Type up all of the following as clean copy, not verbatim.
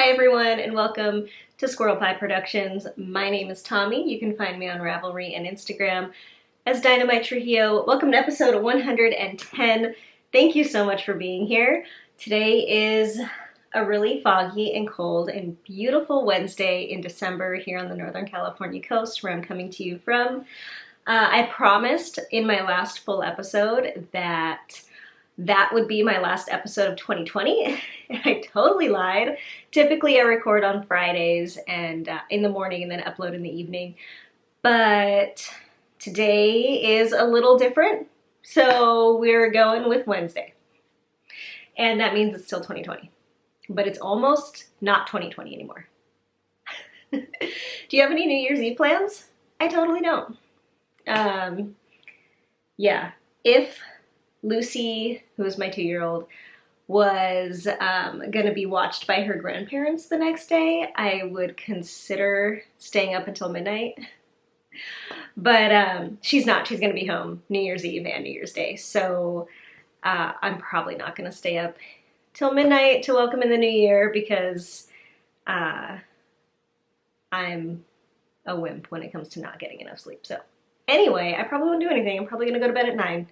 Hi everyone and welcome to Squirrel Pie Productions. My name is Tommi. You can find me on Ravelry and Instagram as DynamiteTrujillo. Welcome to episode 110. Thank you so much for being here. Today is a really foggy and cold and beautiful Wednesday in December here on the Northern California coast where I'm coming to you from. I promised in my last full episode that would be my last episode of 2020. I totally lied. Typically I record on Fridays and in the morning and then upload in the evening. But today is a little different. So we're going with Wednesday. And that means it's still 2020. But it's almost not 2020 anymore. Do you have any New Year's Eve plans? I totally don't. Yeah, if Lucy, who is my 2-year-old, was gonna be watched by her grandparents the next day, I would consider staying up until midnight. But she's not. She's gonna be home New Year's Eve and New Year's Day. So I'm probably not gonna stay up till midnight to welcome in the new year because I'm a wimp when it comes to not getting enough sleep. So anyway, I probably won't do anything. I'm probably gonna go to bed at 9.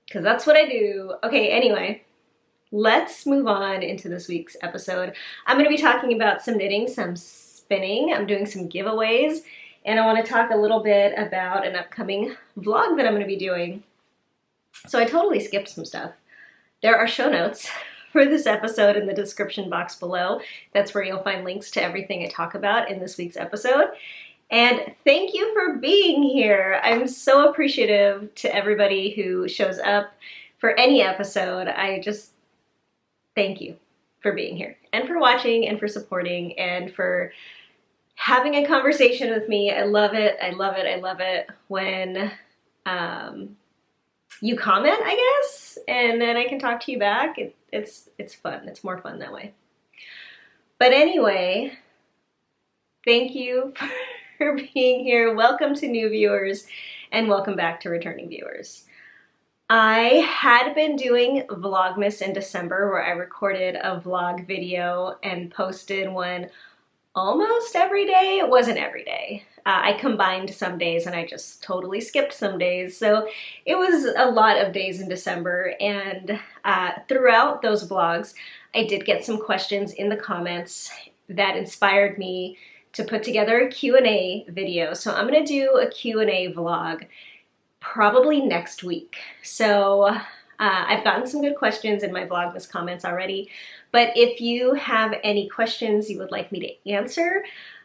Because that's what I do. Okay, anyway, let's move on into this week's episode. I'm going to be talking about some knitting, some spinning. I'm doing some giveaways, and I want to talk a little bit about an upcoming vlog that I'm going to be doing. So I totally skipped some stuff. There are show notes for this episode in the description box below. That's where you'll find links to everything I talk about in this week's episode. And thank you for being here. I'm so appreciative to everybody who shows up for any episode. I just thank you for being here and for watching and for supporting and for having a conversation with me. I love it. I love it. I love it when you comment, I guess, and then I can talk to you back. It's fun. It's more fun that way. But anyway, thank you for being here. Welcome to new viewers and welcome back to returning viewers. I had been doing vlogmas in December where I recorded a vlog video and posted one almost every day. It wasn't every day. I combined some days and I just totally skipped some days. So it was a lot of days in December, and throughout those vlogs I did get some questions in the comments that inspired me to put together a Q&A video. So I'm gonna do a Q&A vlog probably next week. So I've gotten some good questions in my Vlogmas comments already, but if you have any questions you would like me to answer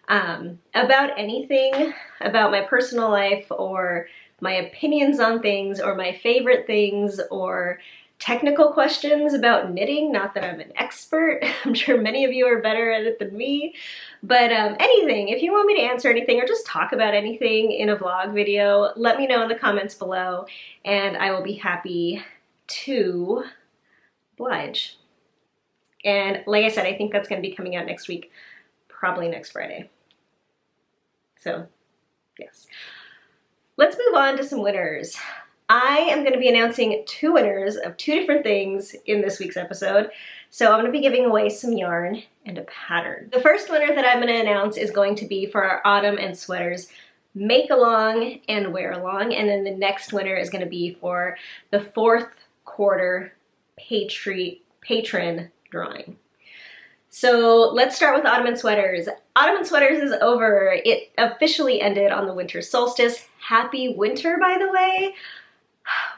about anything, about my personal life or my opinions on things or my favorite things or technical questions about knitting, not that I'm an expert, I'm sure many of you are better at it than me, but anything, if you want me to answer anything or just talk about anything in a vlog video, let me know in the comments below and I will be happy to oblige. And like I said, I think that's going to be coming out next week, probably next Friday. So yes. Let's move on to some winners. I am going to be announcing 2 winners of 2 different things in this week's episode. So I'm going to be giving away some yarn and a pattern. The first winner that I'm going to announce is going to be for our autumn and sweaters make along and wear along. And then the next winner is going to be for the 4th quarter Patron drawing. So let's start with autumn and sweaters. Autumn and sweaters is over. It officially ended on the winter solstice. Happy winter, by the way.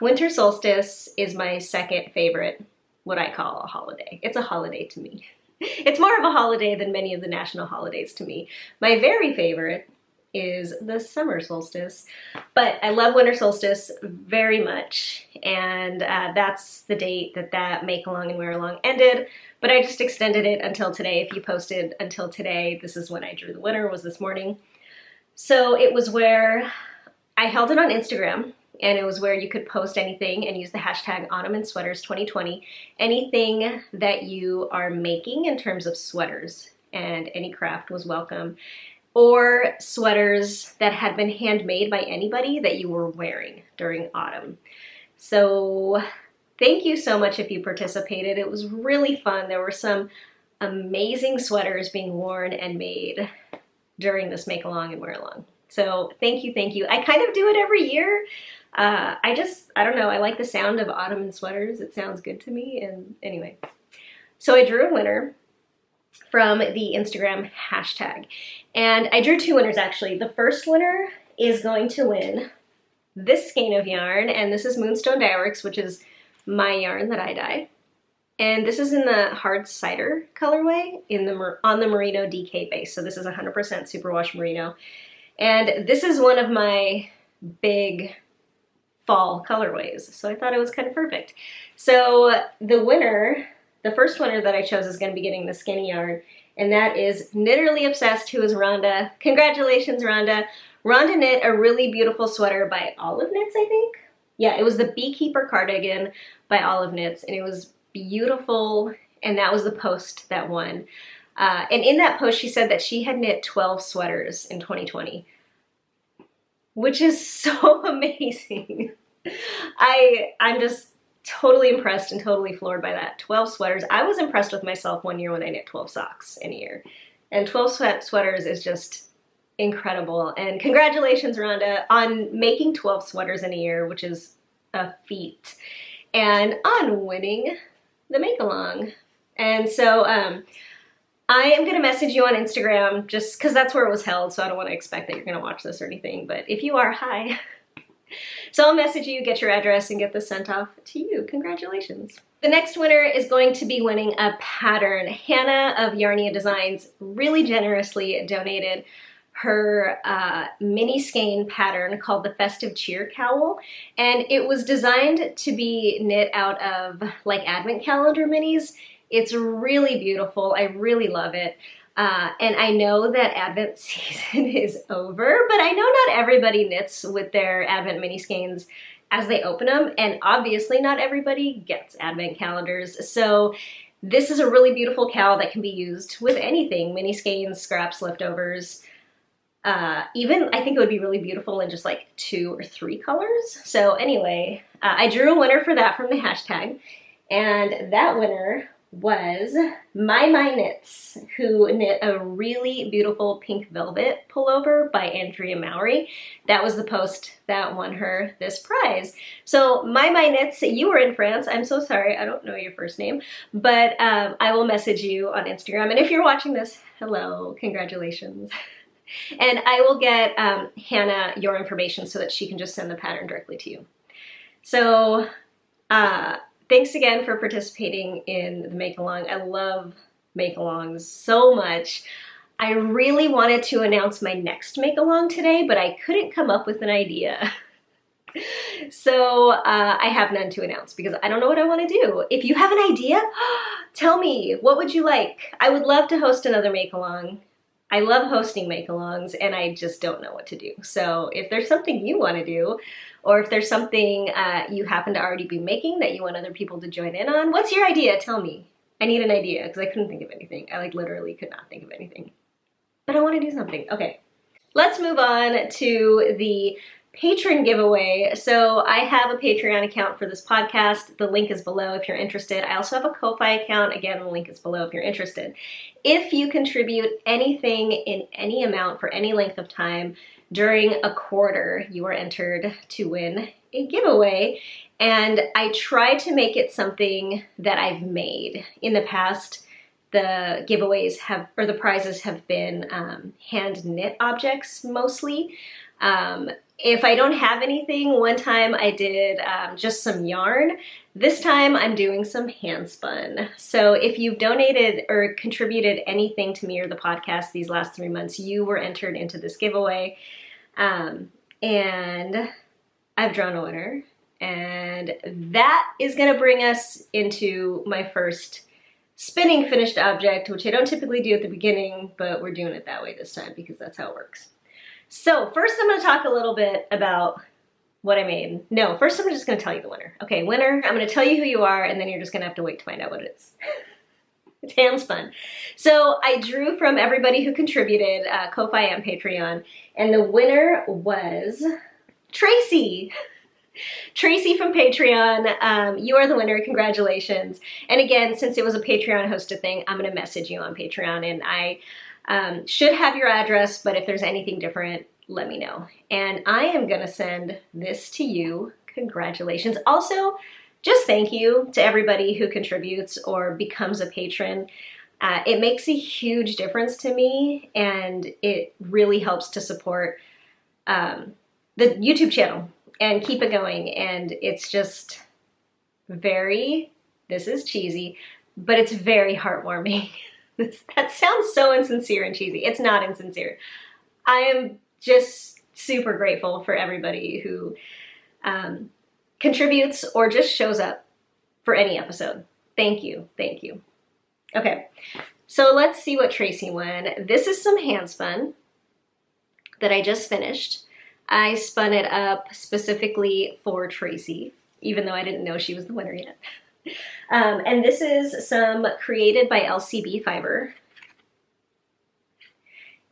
Winter solstice is my second favorite, what I call a holiday. It's a holiday to me. It's more of a holiday than many of the national holidays to me. My very favorite is the summer solstice, but I love winter solstice very much, and that's the date that make along and wear along ended, but I just extended it until today. If you posted until today, this is when I drew the winner, was this morning. So it was where I held it on Instagram, and it was where you could post anything and use the hashtag Autumn and Sweaters 2020. Anything that you are making in terms of sweaters, and any craft was welcome, or sweaters that had been handmade by anybody that you were wearing during autumn. So thank you so much if you participated. It was really fun. There were some amazing sweaters being worn and made during this make along and wear along. So thank you, thank you. I kind of do it every year. I don't know, I like the sound of autumn and sweaters. It sounds good to me. And anyway, so I drew a winner from the Instagram hashtag. And I drew 2 winners actually. The first winner is going to win this skein of yarn, and this is Moonstone Dyeworks, which is my yarn that I dye. And this is in the hard cider colorway on the merino DK base. So this is 100% superwash merino. And this is one of my big fall colorways. So I thought it was kind of perfect. So the winner, the first winner that I chose is going to be getting the skinny yarn, and that is Knitterly Obsessed, who is Rhonda. Congratulations, Rhonda. Rhonda knit a really beautiful sweater by Olive Knits, I think. Yeah, it was the Beekeeper cardigan by Olive Knits, and it was beautiful, and that was the post that won. And in that post, she said that she had knit 12 sweaters in 2020, which is so amazing. I'm just totally impressed and totally floored by that. 12 sweaters. I was impressed with myself one year when I knit 12 socks in a year. And 12 sweaters is just incredible. And congratulations, Rhonda, on making 12 sweaters in a year, which is a feat, and on winning the make-along. And so I am going to message you on Instagram just because that's where it was held, so I don't want to expect that you're going to watch this or anything, but if you are, hi. So I'll message you, get your address, and get this sent off to you. Congratulations. The next winner is going to be winning a pattern. Hannah of Yarnia Designs really generously donated her mini skein pattern called the Festive Cheer Cowl, and it was designed to be knit out of like advent calendar minis. It's really beautiful. I really love it. And I know that Advent season is over, but I know not everybody knits with their Advent mini skeins as they open them, and obviously not everybody gets Advent calendars. So this is a really beautiful cowl that can be used with anything, mini skeins, scraps, leftovers. Even I think it would be really beautiful in just like 2 or 3 colors. So anyway, I drew a winner for that from the hashtag, and that winner was My Knits, who knit a really beautiful pink velvet pullover by Andrea Mowry. That was the post that won her this prize. So My Knits, you were in France. I'm so sorry, I don't know your first name, but I will message you on Instagram. And if you're watching this, hello, congratulations. And I will get Hannah your information so that she can just send the pattern directly to you. So thanks again for participating in the make-along. I love make-alongs so much. I really wanted to announce my next make-along today, but I couldn't come up with an idea. So I have none to announce because I don't know what I want to do. If you have an idea, tell me. What would you like? I would love to host another make-along. I love hosting make-alongs, and I just don't know what to do. So if there's something you want to do, or if there's something you happen to already be making that you want other people to join in on, what's your idea? Tell me. I need an idea because I couldn't think of anything. I like literally could not think of anything. But I want to do something. Okay, let's move on to the Patron giveaway. So I have a Patreon account for this podcast. The link is below if you're interested. I also have a Ko-Fi account. Again, the link is below if you're interested. If you contribute anything in any amount for any length of time during a quarter, you are entered to win a giveaway. And I try to make it something that I've made. In the past, the giveaways have, or the prizes have been hand knit objects mostly. If I don't have anything, one time I did just some yarn. This time I'm doing some hand spun. So if you've donated or contributed anything to me or the podcast these last 3 months, you were entered into this giveaway. And I've drawn a winner. And that is gonna bring us into my first spinning finished object, which I don't typically do at the beginning, but we're doing it that way this time because that's how it works. So first I'm going to talk a little bit about what I made. No, first I'm just going to tell you the winner. Okay, winner, I'm going to tell you who you are, and then you're just going to have to wait to find out what it is. It's hand spun. So I drew from everybody who contributed, Ko-Fi and Patreon, and the winner was Tracy. Tracy from Patreon, you are the winner. Congratulations. And again, since it was a Patreon hosted thing, I'm going to message you on Patreon, and I should have your address, but if there's anything different, let me know. And I am going to send this to you. Congratulations. Also, just thank you to everybody who contributes or becomes a patron. It makes a huge difference to me, and it really helps to support the YouTube channel and keep it going. And it's just very, this is cheesy, but it's very heartwarming. That sounds so insincere and cheesy. It's not insincere. I am just super grateful for everybody who contributes or just shows up for any episode. Thank you. Thank you. Okay, so let's see what Tracy won. This is some hand spun that I just finished. I spun it up specifically for Tracy, even though I didn't know she was the winner yet. And this is some created by LCB fiber.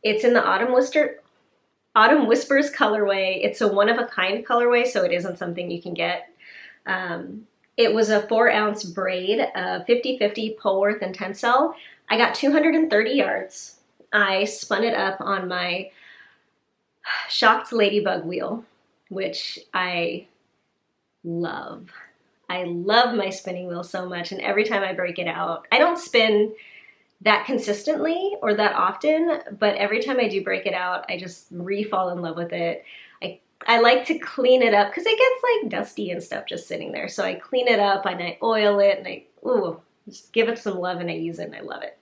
It's in the Autumn Whispers colorway. It's a one-of-a-kind colorway, so it isn't something you can get. It was a 4-ounce braid, 50/50 Polworth and Tencel. I got 230 yards. I spun it up on my Shocked Ladybug wheel, which I love. I love my spinning wheel so much, and every time I break it out, I don't spin that consistently or that often, but every time I do break it out, I just re-fall in love with it. I like to clean it up because it gets like dusty and stuff just sitting there. So I clean it up and I oil it and I just give it some love, and I use it and I love it.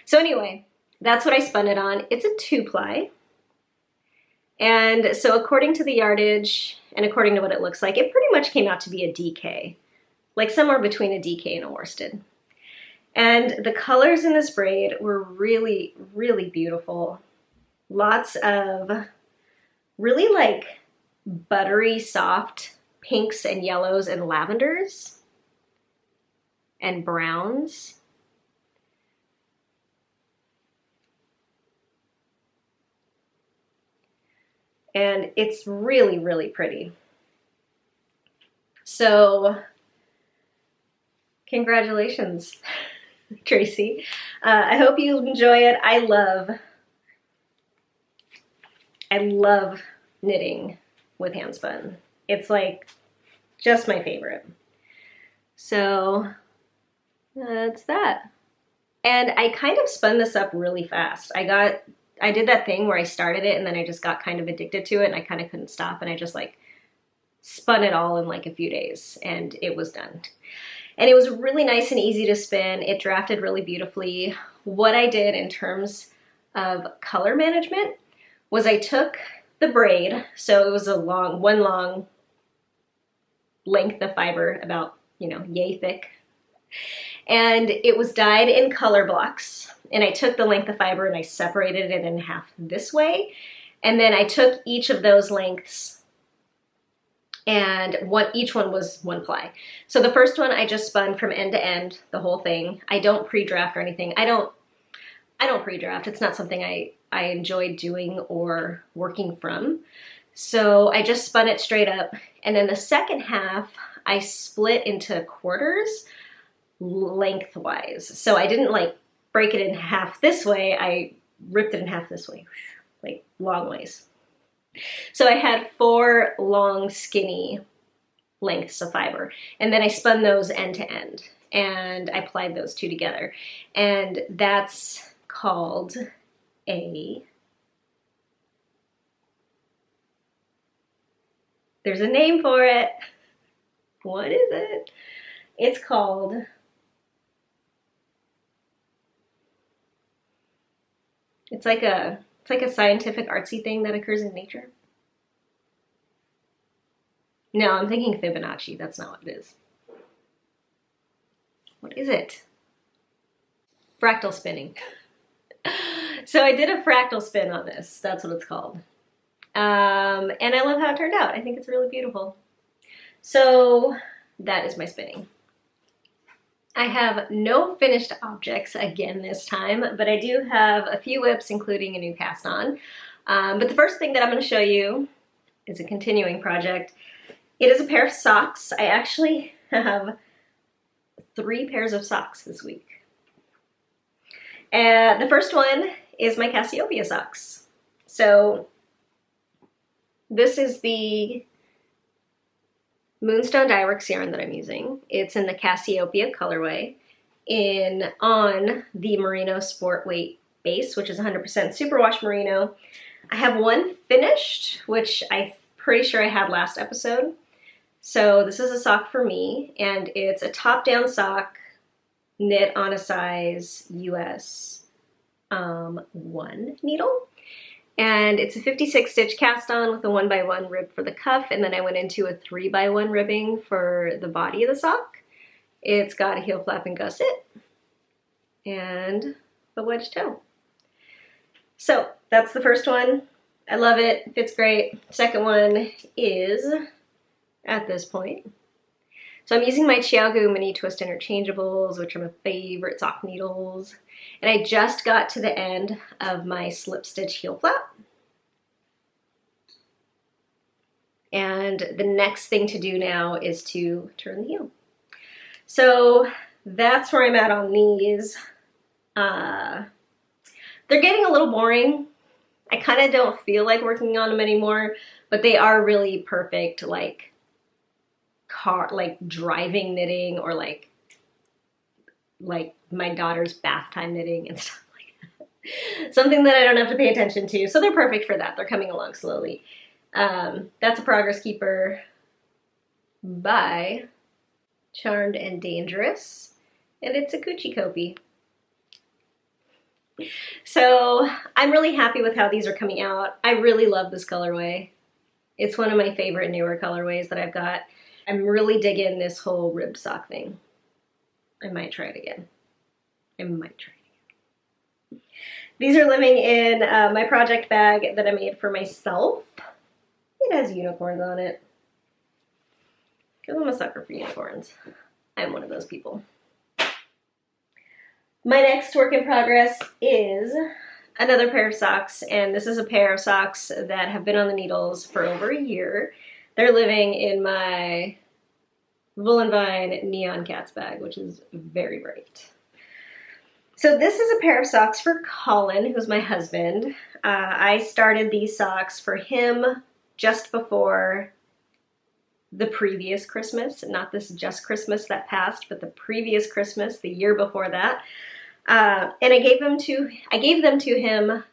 So anyway, that's what I spun it on. It's a 2-ply. And so according to the yardage and according to what it looks like, it pretty much came out to be a DK, like somewhere between a DK and a worsted. And the colors in this braid were really, really beautiful. Lots of really like buttery soft pinks and yellows and lavenders and browns. And it's really, really pretty. So congratulations, Tracy. I hope you enjoy it. I love knitting with hand spun. It's like just my favorite. So that's that. And I kind of spun this up really fast. I did that thing where I started it and then I just got kind of addicted to it and I kind of couldn't stop, and I just like spun it all in like a few days and it was done. And it was really nice and easy to spin. It drafted really beautifully. What I did in terms of color management was I took the braid, so it was one long length of fiber, about, yay thick. And it was dyed in color blocks. And I took the length of fiber and I separated it in half this way. And then I took each of those lengths, and each one was 1-ply. So the first one I just spun from end to end, the whole thing. I don't pre-draft or anything. I don't pre-draft. It's not something I enjoy doing or working from. So I just spun it straight up. And then the second half, I split into quarters lengthwise. So I didn't like break it in half this way. I ripped it in half this way, like long ways. So I had 4 long, skinny lengths of fiber. And then I spun those end to end. And I plied those two together. And that's called there's a name for it. What is it? It's called, it's like a scientific artsy thing that occurs in nature. No, I'm thinking Fibonacci. That's not what it is. What is it? Fractal spinning. So I did a fractal spin on this. That's what it's called. And I love how it turned out. I think it's really beautiful. So that is my spinning. I have no finished objects again this time, but I do have a few whips, including a new cast on. But the first thing that I'm going to show you is a continuing project. It is a pair of socks. I actually have 3 pairs of socks this week. And the first one is my Cassiopeia Socks. So this is the Moonstone Dyeworks yarn that I'm using. It's in the Cassiopeia colorway on the Merino Sport Weight base, which is 100% superwash merino. I have one finished, which I'm pretty sure I had last episode. So this is a sock for me, and it's a top-down sock knit on a size US 1 needle. And it's a 56 stitch cast on with a 1x1 rib for the cuff, and then I went into a 3x1 ribbing for the body of the sock. It's got a heel flap and gusset and a wedge toe. So that's the first one. I love it, fits great. Second one is at this point. So I'm using my Chiaogu Mini Twist Interchangeables, which are my favorite sock needles. And I just got to the end of my slip stitch heel flap. And the next thing to do now is to turn the heel. So that's where I'm at on these. They're getting a little boring. I kind of don't feel like working on them anymore, but they are really perfect, like driving knitting, or like my daughter's bath time knitting and stuff like that. Something that I don't have to pay attention to. So they're perfect for that. They're coming along slowly. That's a Progress Keeper by Charmed and Dangerous, and it's a Coochie Copy. So I'm really happy with how these are coming out. I really love this colorway. It's one of my favorite newer colorways that I've got. I'm really digging this whole rib sock thing. I might try it again. These are living in my project bag that I made for myself. It has unicorns on it. Because I'm a sucker for unicorns. I'm one of those people. My next work in progress is another pair of socks, and this is a pair of socks that have been on the needles for over a year. They're living in my Wool & Vine Neon Cats bag, which is very bright. So this is a pair of socks for Colin, who's my husband. I started these socks for him just before the previous Christmas, not this just Christmas that passed, but the previous Christmas, the year before that. And I gave them to him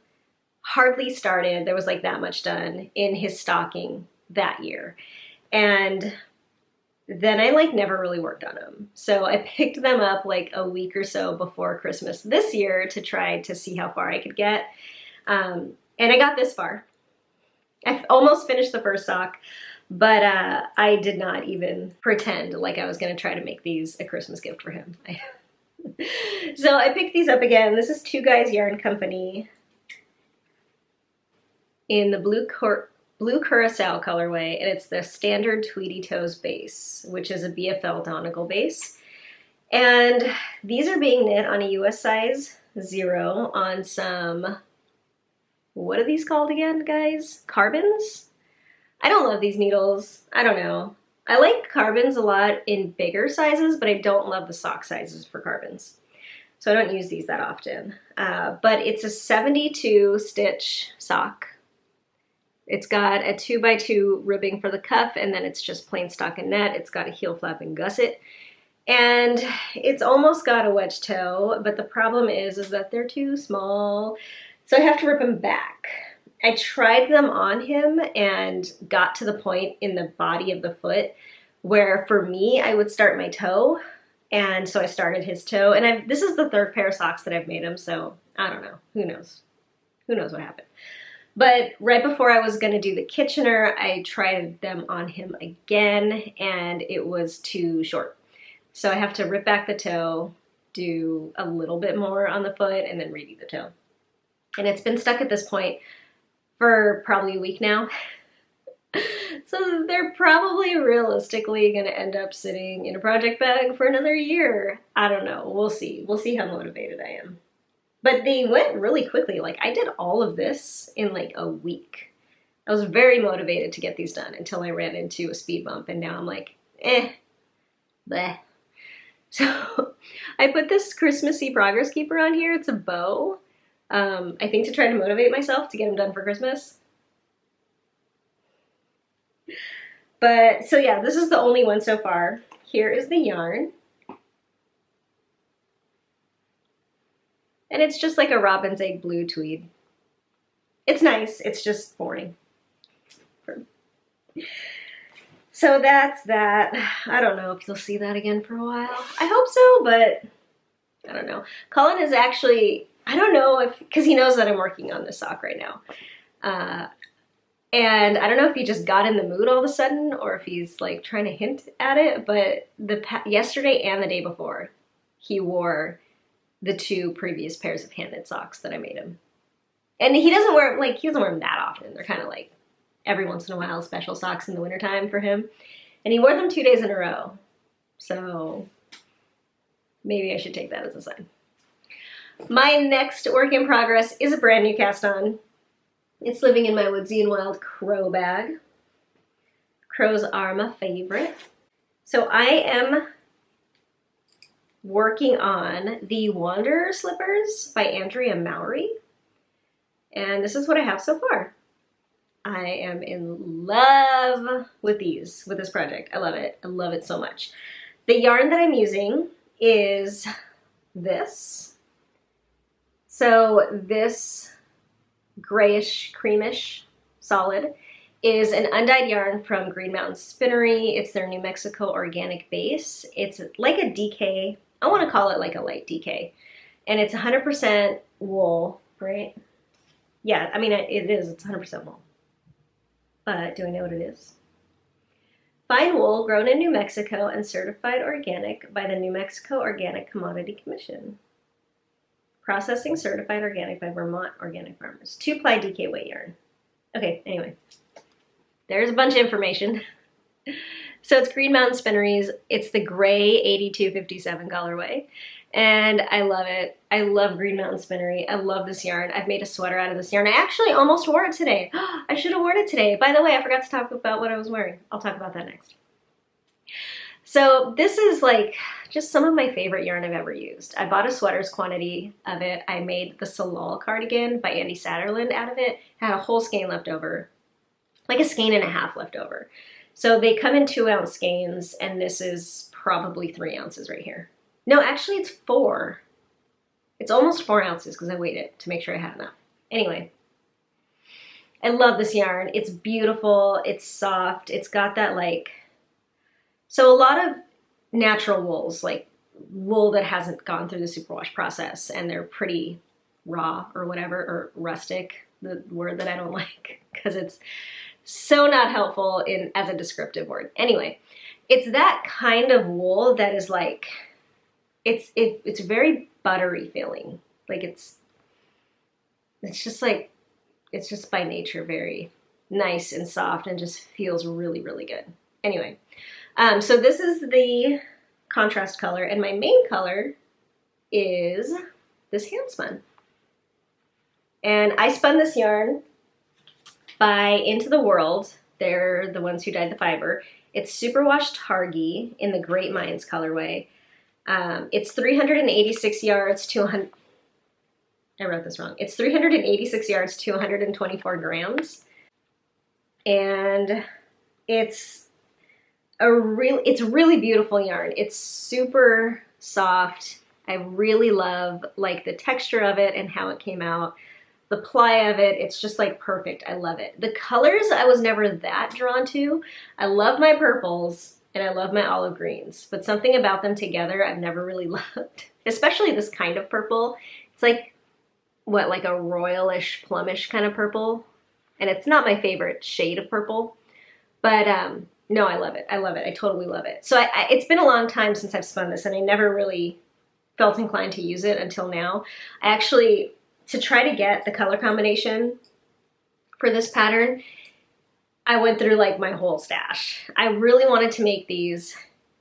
hardly started. There was like that much done in his stocking that year. And then I like never really worked on them. So I picked them up like a week or so before Christmas this year to try to see how far I could get. And I got this far. I almost finished the first sock, but I did not even pretend like I was going to try to make these a Christmas gift for him. So I picked these up again. This is Two Guys Yarn Company in the blue curacao colorway, and it's the standard Tweety Toes base, which is a BFL Donegal base. And these are being knit on a US size 0 on some, what are these called again, guys? Carbons? I don't love these needles. I don't know. I like carbons a lot in bigger sizes, but I don't love the sock sizes for carbons. So I don't use these that often. But it's a 72 stitch sock. It's got a 2x2 ribbing for the cuff, and then it's just plain stockinette. Net. It's got a heel flap and gusset. And it's almost got a wedge toe, but the problem is that they're too small. So I have to rip them back. I tried them on him and got to the point in the body of the foot where for me, I would start my toe. And so I started his toe. And this is the third pair of socks that I've made him. So I don't know. Who knows? Who knows what happened? But right before I was going to do the Kitchener, I tried them on him again and it was too short. So I have to rip back the toe, do a little bit more on the foot, and then redo the toe. And it's been stuck at this point for probably a week now. So they're probably realistically going to end up sitting in a project bag for another year. I don't know. We'll see. We'll see how motivated I am. But they went really quickly. Like I did all of this in like a week. I was very motivated to get these done until I ran into a speed bump, and now I'm like, bleh. So I put this Christmassy progress keeper on here. It's a bow. I think to try to motivate myself to get them done for Christmas. But, so yeah, this is the only one so far. Here is the yarn. And it's just like a robin's egg blue tweed. It's nice, it's just boring. So that's that. I don't know if you'll see that again for a while. I hope so, but I don't know. Colin is actually, I don't know if, because he knows that I'm working on this sock right now. And I don't know if he just got in the mood all of a sudden or if he's like trying to hint at it, but yesterday and the day before, he wore the 2 previous pairs of hand knit socks that I made him. And he doesn't wear them that often. They're kind of like every once in a while special socks in the wintertime for him. And he wore them 2 days in a row. So maybe I should take that as a sign. My next work in progress is a brand new cast on. It's living in my Woodsy and Wild crow bag. Crows are my favorite. So I am working on the Wanderer slippers by Andrea Mowry. And this is what I have so far. I am in love with this project. I love it. I love it so much. The yarn that I'm using is this. So this grayish, creamish solid is an undyed yarn from Green Mountain Spinnery. It's their New Mexico organic base. It's like a DK. I want to call it like a light DK. And it's 100% wool, right? Yeah, I mean, it is. It's 100% wool. But do I know what it is? Fine wool grown in New Mexico and certified organic by the New Mexico Organic Commodity Commission. Processing certified organic by Vermont Organic Farmers. 2-ply DK weight yarn. Okay, anyway. There's a bunch of information. So it's Green Mountain Spinneries. It's the gray 8257 colorway. And I love it. I love Green Mountain Spinnery. I love this yarn. I've made a sweater out of this yarn. I actually almost wore it today. I should have worn it today. By the way, I forgot to talk about what I was wearing. I'll talk about that next. So this is like just some of my favorite yarn I've ever used. I bought a sweater's quantity of it. I made the Salal cardigan by Andy Satterland out of it. Had a whole skein left over, like a skein and a half left over. So they come in 2-ounce skeins, and this is probably 3 ounces right here. No, actually it's 4. It's almost 4 ounces because I weighed it to make sure I had enough. Anyway, I love this yarn. It's beautiful. It's soft. It's got that like, so a lot of natural wools, like wool that hasn't gone through the superwash process and they're pretty raw or whatever, or rustic, the word that I don't like because it's so not helpful as a descriptive word. Anyway, it's that kind of wool that is like, it's very buttery feeling. Like it's just like, it's just by nature very nice and soft and just feels really, really good. Anyway, so this is the contrast color, and my main color is this hand spun. And I spun this yarn by Into the World. They're the ones who dyed the fiber. It's superwash targi in the Great Minds colorway. It's 386 yards to 100. I wrote this wrong. It's 386 yards to 124 grams. And it's really beautiful yarn. It's super soft. I really love like the texture of it and how it came out. The ply of it, it's just like perfect. I love it. The colors I was never that drawn to. I love my purples and I love my olive greens, but something about them together I've never really loved. Especially this kind of purple. It's like, what, like a royalish, plumish kind of purple. And it's not my favorite shade of purple, but no, I love it. I love it. I totally love it. So it's been a long time since I've spun this and I never really felt inclined to use it until now. I actually, to try to get the color combination for this pattern, I went through like my whole stash. I really wanted to make these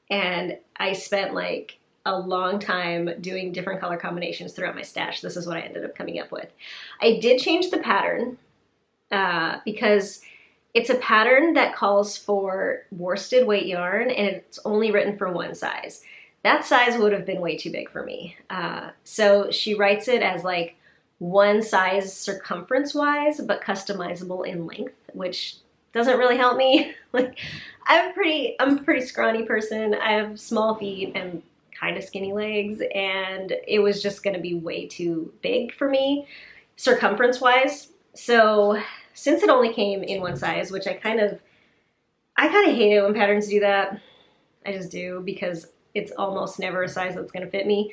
and I spent like a long time doing different color combinations throughout my stash. This is what I ended up coming up with. I did change the pattern because It's a pattern that calls for worsted weight yarn, and it's only written for one size. That size would have been way too big for me. So she writes it as like one size circumference wise, but customizable in length, which doesn't really help me. Like I'm a pretty scrawny person. I have small feet and kind of skinny legs, and it was just gonna be way too big for me circumference wise. So since it only came in one size, which I kind of hate it when patterns do that. I just do, because it's almost never a size that's gonna fit me.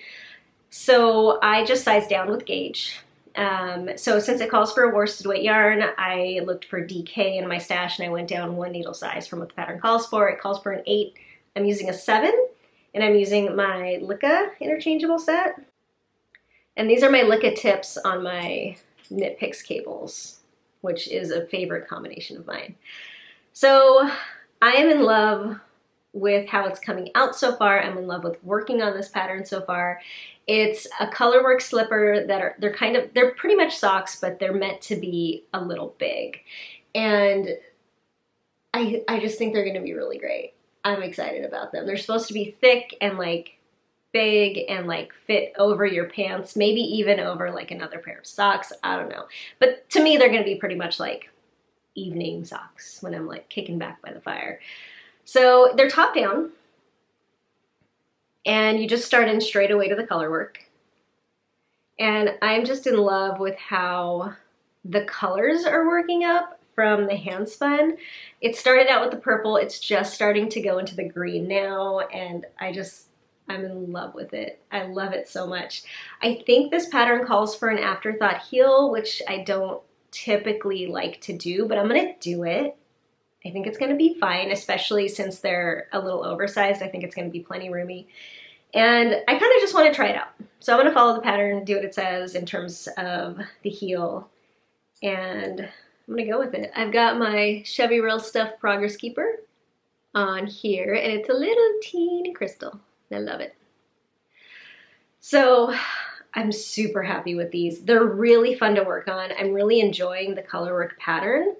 So I just sized down with gauge. So since it calls for a worsted weight yarn, I looked for DK in my stash and I went down one needle size from what the pattern calls for. It calls for an 8. I'm using a 7, and I'm using my Licka interchangeable set. And these are my Licka tips on my Knit Picks cables, which is a favorite combination of mine. So I am in love with how it's coming out so far. I'm in love with working on this pattern so far. It's a colorwork slipper that they're pretty much socks, but they're meant to be a little big. And I just think they're gonna be really great. I'm excited about them. They're supposed to be thick and like big and like fit over your pants, maybe even over like another pair of socks. I don't know. But to me, they're gonna be pretty much like evening socks when I'm like kicking back by the fire. So they're top down, and you just start in straight away to the color work. And I'm just in love with how the colors are working up from the hand spun. It started out with the purple. It's just starting to go into the green now, and I'm in love with it. I love it so much. I think this pattern calls for an afterthought heel, which I don't typically like to do, but I'm gonna do it. I think it's gonna be fine, especially since they're a little oversized. I think it's gonna be plenty roomy. And I kind of just wanna try it out. So I'm gonna follow the pattern, do what it says in terms of the heel, and I'm gonna go with it. I've got my Chevy Real Stuff Progress Keeper on here, and it's a little teeny crystal. I love it. So I'm super happy with these. They're really fun to work on. I'm really enjoying the colorwork pattern.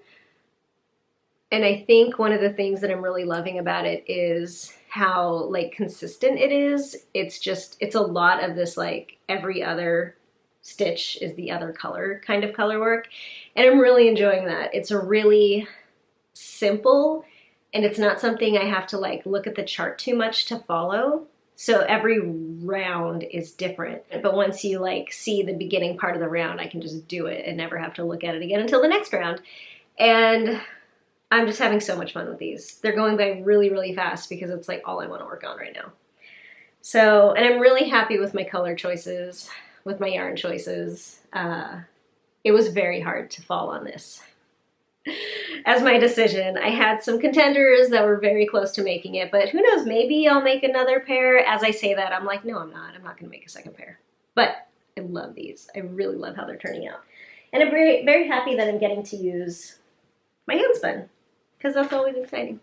And I think one of the things that I'm really loving about it is how like consistent it is. It's a lot of this like every other stitch is the other color kind of color work. And I'm really enjoying that. It's a really simple, and it's not something I have to like look at the chart too much to follow. So every round is different. But once you like see the beginning part of the round, I can just do it and never have to look at it again until the next round. And I'm just having so much fun with these. They're going by really, really fast because it's like all I want to work on right now. So, and I'm really happy with my color choices, with my yarn choices. It was very hard to fall on this as my decision. I had some contenders that were very close to making it, but who knows, maybe I'll make another pair. As I say that, I'm like, no, I'm not gonna make a second pair. But I love these. I really love how they're turning out. And I'm very, very happy that I'm getting to use my hand spun, because that's always exciting.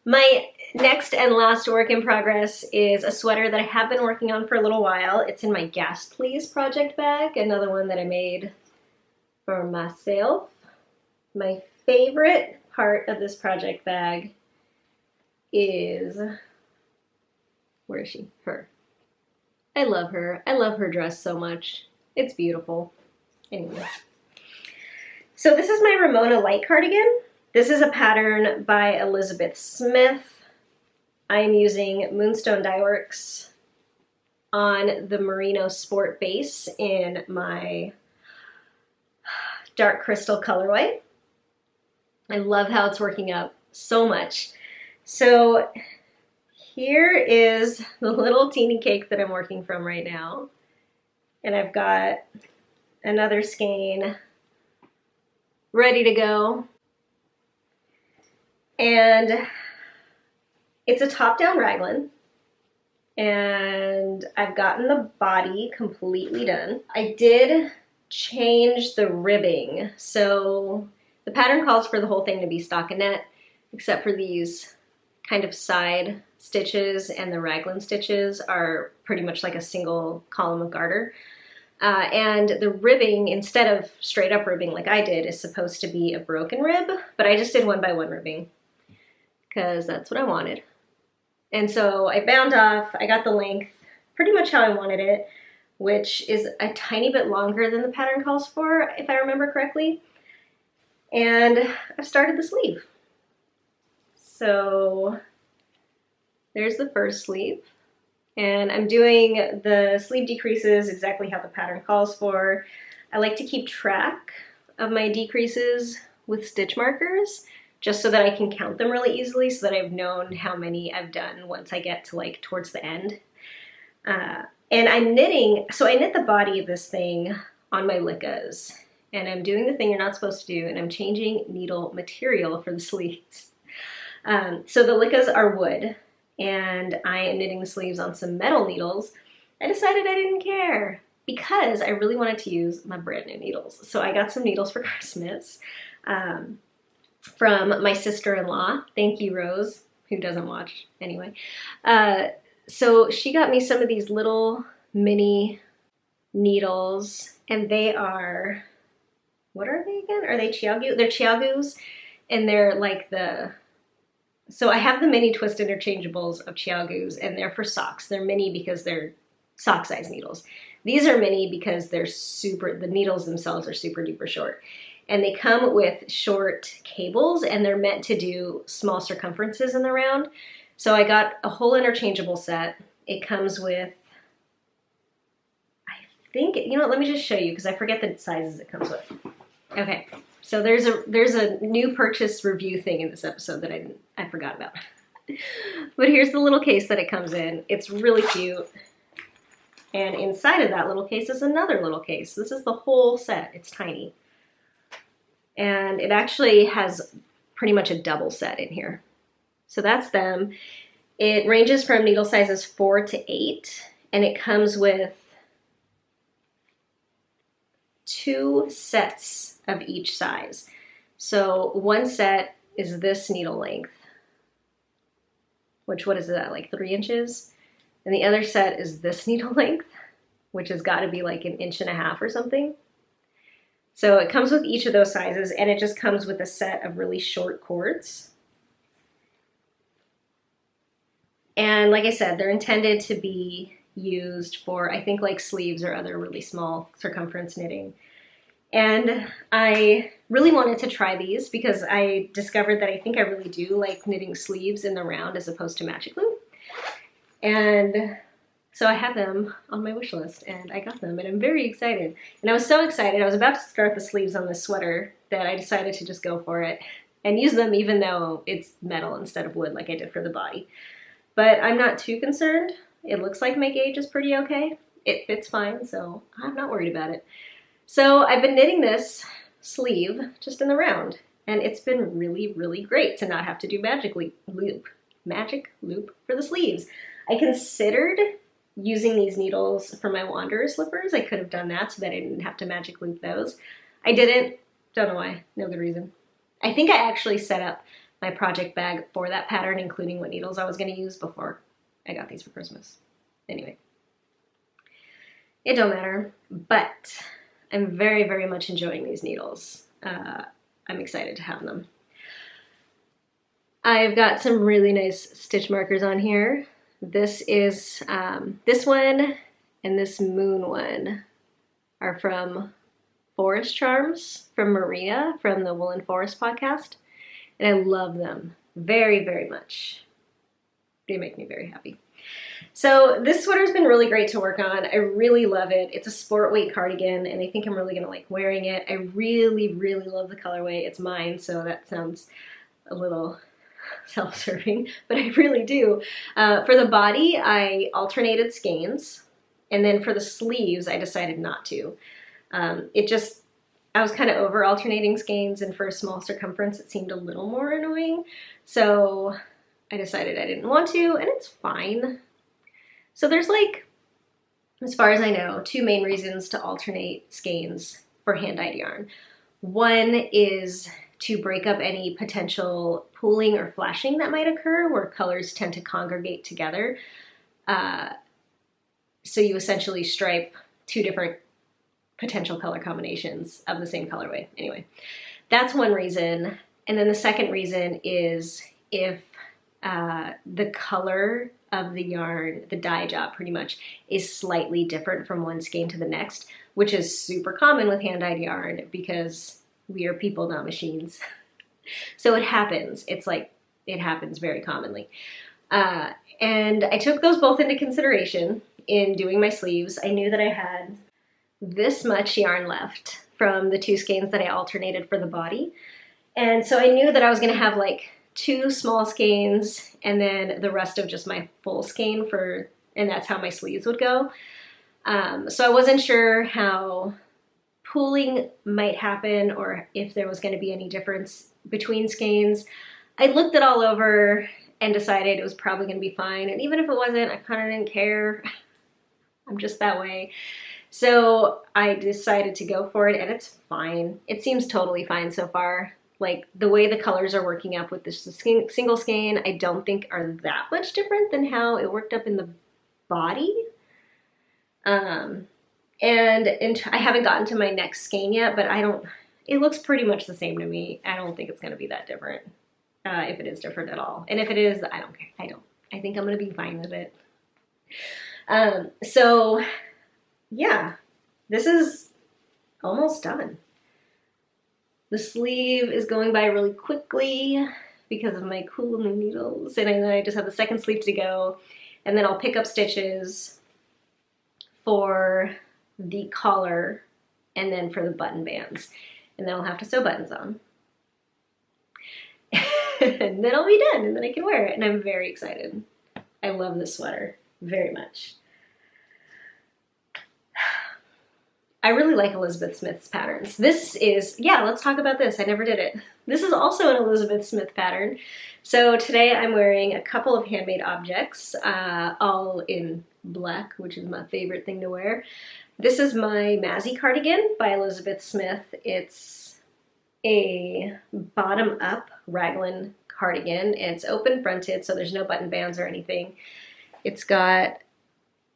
My next and last work in progress is a sweater that I have been working on for a little while. It's in my Gas Please project bag, another one that I made for myself. My favorite part of this project bag is, where is she? Her. I love her. I love her dress so much. It's beautiful. Anyway. So this is my Ramona Light cardigan. This is a pattern by Elizabeth Smith. I'm using Moonstone Dyeworks on the Merino Sport base in my dark crystal colorway. I love how it's working up so much. So here is the little teeny cake that I'm working from right now. And I've got another skein ready to go. And it's a top-down raglan. And I've gotten the body completely done. I did change the ribbing. So the pattern calls for the whole thing to be stockinette, except for these kind of side stitches, and the raglan stitches are pretty much like a single column of garter. And the ribbing, instead of straight up ribbing like I did, is supposed to be a broken rib, but I just did 1x1 ribbing because that's what I wanted. And so I bound off, I got the length pretty much how I wanted it, which is a tiny bit longer than the pattern calls for, if I remember correctly. And I've started the sleeve. So there's the first sleeve. And I'm doing the sleeve decreases exactly how the pattern calls for. I like to keep track of my decreases with stitch markers, just so that I can count them really easily, so that I've known how many I've done once I get to like towards the end. And I'm knitting, so I knit the body of this thing on my lickas, and I'm doing the thing you're not supposed to do, and I'm changing needle material for the sleeves. So the lickas are wood, and I am knitting the sleeves on some metal needles. I decided I didn't care because I really wanted to use my brand new needles. So I got some needles for Christmas from my sister-in-law. Thank you, Rose, who doesn't watch anyway. So she got me some of these little mini needles, and they are, what are they again? Are they Chiaogu? They're Chiaogus, and they're like so I have the mini twist interchangeables of Chiaogus, and they're for socks. They're mini because they're sock size needles. These are mini because they're the needles themselves are super duper short. And they come with short cables, and they're meant to do small circumferences in the round. So I got a whole interchangeable set. It comes with, I think, you know what, let me just show you because I forget the sizes it comes with. Okay, so there's a new purchase review thing in this episode that I forgot about. But here's the little case that it comes in. It's really cute. And inside of that little case is another little case. This is the whole set. It's tiny. And it actually has pretty much a double set in here. So that's them. It ranges from needle sizes 4 to 8, and it comes with 2 sets of each size. So one set is this needle length, which, what is that, like 3 inches? And the other set is this needle length, which has got to be like 1.5 inches or something. So it comes with each of those sizes, and it just comes with a set of really short cords. And like I said, they're intended to be used for, I think, like sleeves or other really small circumference knitting. And I really wanted to try these because I discovered that I think I really do like knitting sleeves in the round as opposed to magic loop. And so I had them on my wish list, and I got them, and I'm very excited. And I was so excited, I was about to start the sleeves on this sweater, that I decided to just go for it and use them even though it's metal instead of wood like I did for the body. But I'm not too concerned. It looks like my gauge is pretty okay. It fits fine, so I'm not worried about it. So I've been knitting this sleeve just in the round, and it's been really, really great to not have to do magic loop for the sleeves. I considered using these needles for my wanderer slippers. I could have done that so that I didn't have to magic loop those. I didn't. Don't know why. No good reason. I think I actually set up my project bag for that pattern, including what needles I was going to use before I got these for Christmas. Anyway, it don't matter, but I'm very, very much enjoying these needles. I'm excited to have them. I've got some really nice stitch markers on here. This is, this one and this moon one are from Forest Charms from Maria from the Woolen Forest podcast. And I love them very, very much. They make me very happy. So this sweater's been really great to work on. I really love it. It's a sport weight cardigan, and I think I'm really gonna like wearing it. I really, really love the colorway. It's mine, so that sounds a little self-serving, but I really do. For the body, I alternated skeins, and then for the sleeves, I decided not to. I was kind of over alternating skeins, and for a small circumference, it seemed a little more annoying. So I decided I didn't want to, and it's fine. So there's like, as far as I know, 2 main reasons to alternate skeins for hand-dyed yarn. One is to break up any potential pooling or flashing that might occur where colors tend to congregate together. So you essentially stripe 2 different potential color combinations of the same colorway. Anyway, that's one reason. And then the second reason is if the color of the yarn, the dye job pretty much, is slightly different from one skein to the next, which is super common with hand-dyed yarn because we are people, not machines. So it happens. It's like, it happens very commonly. And I took those both into consideration in doing my sleeves. I knew that I had this much yarn left from the 2 skeins that I alternated for the body. And so I knew that I was gonna have like 2 small skeins and then the rest of just my full skein and that's how my sleeves would go. So I wasn't sure how pooling might happen or if there was gonna be any difference between skeins. I looked it all over and decided it was probably gonna be fine. And even if it wasn't, I kind of didn't care. I'm just that way. So I decided to go for it and it's fine. It seems totally fine so far. Like the way the colors are working up with this single skein, I don't think are that much different than how it worked up in the body. And I haven't gotten to my next skein yet, but it looks pretty much the same to me. I don't think it's gonna be that different, if it is different at all. And if it is, I don't care, I think I'm gonna be fine with it. So yeah, this is almost done. The sleeve is going by really quickly because of my cool new needles. And then I just have the second sleeve to go. And then I'll pick up stitches for the collar and then for the button bands. And then I'll have to sew buttons on. And then I'll be done and then I can wear it. And I'm very excited. I love this sweater very much. I really like Elizabeth Smith's patterns. This is, yeah, let's talk about this. I never did it. This is also an Elizabeth Smith pattern. So today I'm wearing a couple of handmade objects, all in black, which is my favorite thing to wear. This is my Mazzy cardigan by Elizabeth Smith. It's a bottom-up raglan cardigan. It's open fronted, so there's no button bands or anything. It's got,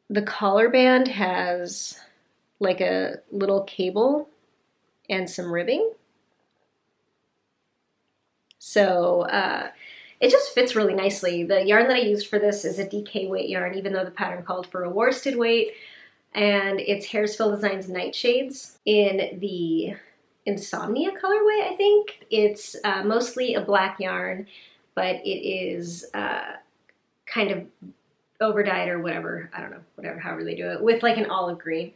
the collar band has like a little cable and some ribbing. So it just fits really nicely. The yarn that I used for this is a DK weight yarn, even though the pattern called for a worsted weight. And it's Hairsville Designs Nightshades in the Insomnia colorway, I think. It's mostly a black yarn, but it is kind of over-dyed or whatever, I don't know, however they do it, with like an olive green.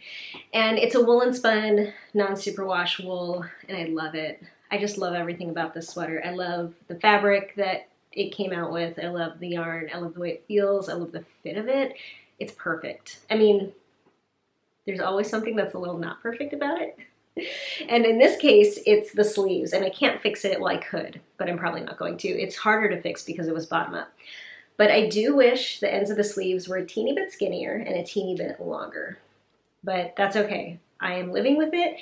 And it's a woolen spun, non-superwash wool, and I love it. I just love everything about this sweater. I love the fabric that it came out with. I love the yarn. I love the way it feels. I love the fit of it. It's perfect. I mean, there's always something that's a little not perfect about it. And in this case, it's the sleeves, and I can't fix it. Well, I could, but I'm probably not going to. It's harder to fix because it was bottom up. But I do wish the ends of the sleeves were a teeny bit skinnier and a teeny bit longer. But that's okay. I am living with it.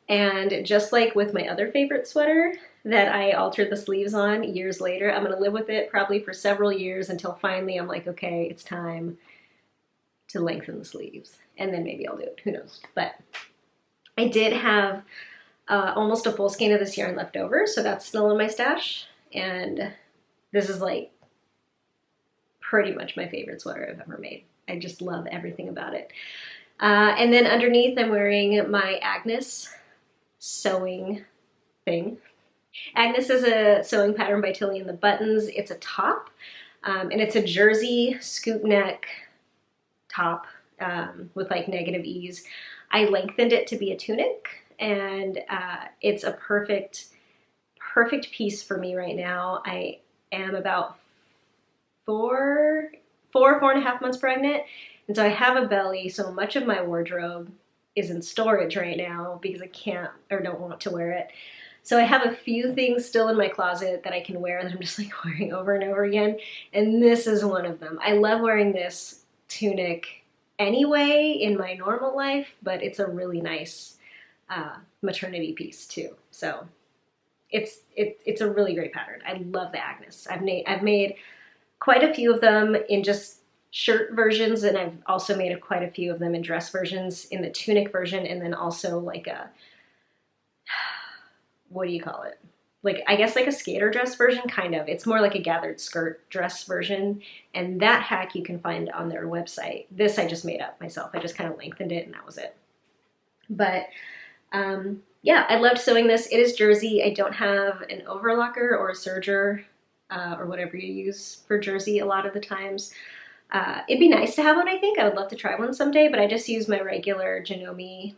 And just like with my other favorite sweater that I altered the sleeves on years later, I'm going to live with it probably for several years until finally I'm like, okay, it's time to lengthen the sleeves. And then maybe I'll do it. Who knows? But I did have almost a full skein of this yarn left over, so that's still in my stash. And this is like pretty much my favorite sweater I've ever made. I just love everything about it. And then underneath I'm wearing my Agnes sewing thing. Agnes is a sewing pattern by Tilly and the Buttons. It's a top, and it's a jersey scoop neck top with like negative ease. I lengthened it to be a tunic, and it's a perfect piece for me right now. I am about 4 and a half months pregnant, and so I have a belly, so much of my wardrobe is in storage right now because I can't or don't want to wear it. So I have a few things still in my closet that I can wear that I'm just like wearing over and over again, and this is one of them. I love wearing this tunic anyway in my normal life, but it's a really nice maternity piece too. So it's a really great pattern. I love the Agnes. I've made quite a few of them in just shirt versions, and I've also made quite a few of them in dress versions, in the tunic version, and then also like a, what do you call it? Like, I guess like a skater dress version, kind of. It's more like a gathered skirt dress version, and that hack you can find on their website. This I just made up myself. I just kind of lengthened it and that was it. But yeah, I loved sewing this. It is jersey. I don't have an overlocker or a serger or whatever you use for jersey a lot of the times. It'd be nice to have one, I think. I would love to try one someday, but I just use my regular Janome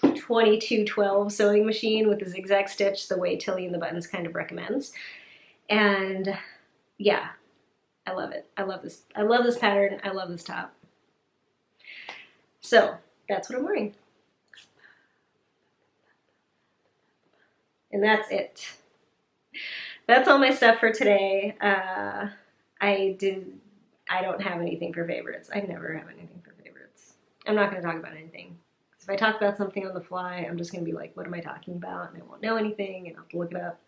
2212 sewing machine with the zigzag stitch, the way Tilly and the Buttons kind of recommends. And yeah, I love it. I love this. I love this pattern. I love this top. So that's what I'm wearing. And that's it. That's all my stuff for today. I don't have anything for favorites. I never have anything for favorites. I'm not going to talk about anything. If I talk about something on the fly, I'm just going to be like, what am I talking about? And I won't know anything and I'll have to look it up.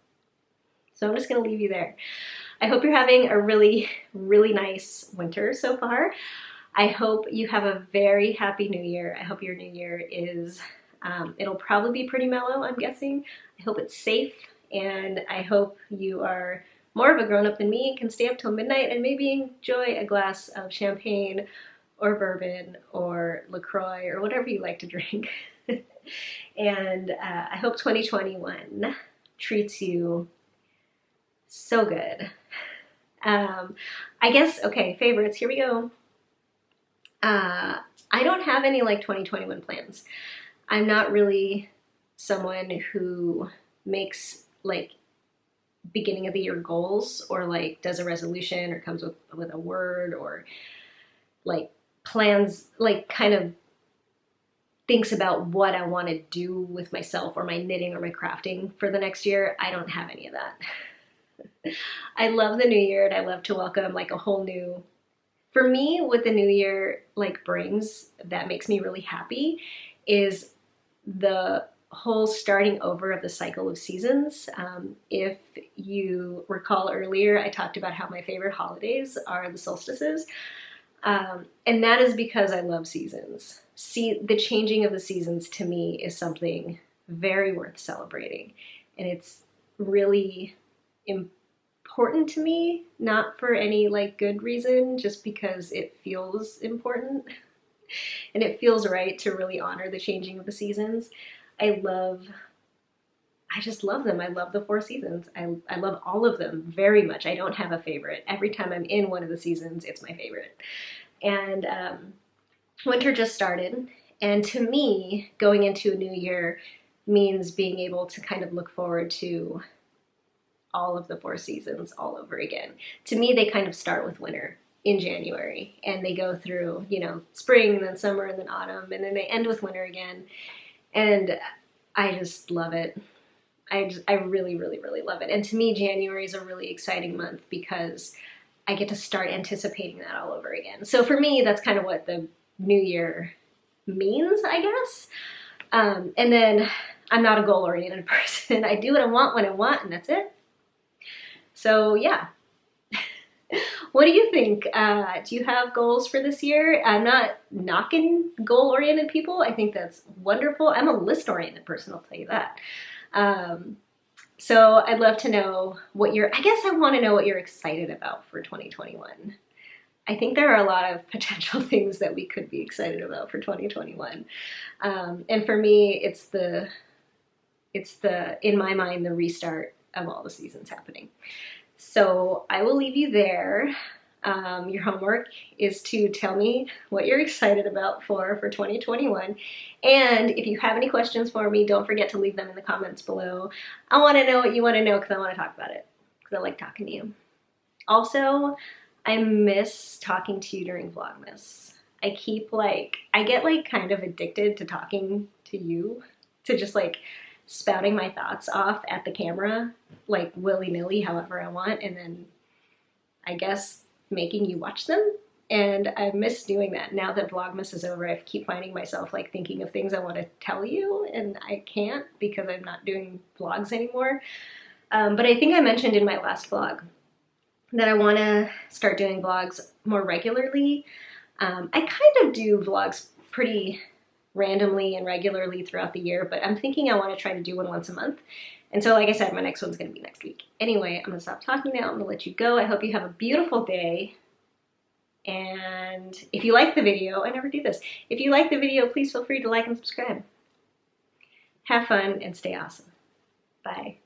So I'm just going to leave you there. I hope you're having a really, really nice winter so far. I hope you have a very happy new year. I hope your new year is, it'll probably be pretty mellow, I'm guessing. I hope it's safe, and I hope you are more of a grown-up than me, can stay up till midnight and maybe enjoy a glass of champagne or bourbon or LaCroix or whatever you like to drink. And I hope 2021 treats you so good. I guess, okay, favorites, here we go. I don't have any like 2021 plans. I'm not really someone who makes like beginning of the year goals or like does a resolution or comes with a word or like plans, like kind of thinks about what I want to do with myself or my knitting or my crafting for the next year. I don't have any of that. I love the new year and I love to welcome like a whole new, for me what the new year like brings that makes me really happy is the whole starting over of the cycle of seasons. If you recall earlier, I talked about how my favorite holidays are the solstices. And that is because I love seasons. See, the changing of the seasons to me is something very worth celebrating. And it's really important to me, not for any like good reason, just because it feels important and it feels right to really honor the changing of the seasons. I just love them. I love the 4 seasons. I love all of them very much. I don't have a favorite. Every time I'm in one of the seasons, it's my favorite. And winter just started. And to me, going into a new year means being able to kind of look forward to all of the 4 seasons all over again. To me, they kind of start with winter in January and they go through, you know, spring and then summer and then autumn and then they end with winter again. And I just love it. I really, really, really love it. And to me, January is a really exciting month because I get to start anticipating that all over again. So for me, that's kind of what the new year means, I guess. And then I'm not a goal-oriented person. I do what I want when I want, and that's it. So yeah. What do you think? Do you have goals for this year? I'm not knocking goal-oriented people. I think that's wonderful. I'm a list-oriented person, I'll tell you that. So I'd love to know what I guess I want to know what you're excited about for 2021. I think there are a lot of potential things that we could be excited about for 2021. And for me, it's in my mind, the restart of all the seasons happening. So I will leave you there. Your homework is to tell me what you're excited about for 2021. And if you have any questions for me, don't forget to leave them in the comments below. I want to know what you want to know because I want to talk about it because I like talking to you. Also, I miss talking to you during Vlogmas. I get like kind of addicted to talking to you, to just like spouting my thoughts off at the camera, like willy-nilly, however I want, and then I guess making you watch them. And I miss doing that. Now that Vlogmas is over, I keep finding myself like thinking of things I want to tell you, and I can't because I'm not doing vlogs anymore. But I think I mentioned in my last vlog that I want to start doing vlogs more regularly. I kind of do vlogs pretty randomly and regularly throughout the year, but I'm thinking I want to try to do one once a month. And so, like I said, my next one's going to be next week. Anyway, I'm going to stop talking now. I'm going to let you go. I hope you have a beautiful day. And if you like the video, I never do this. If you like the video, please feel free to like and subscribe. Have fun and stay awesome. Bye.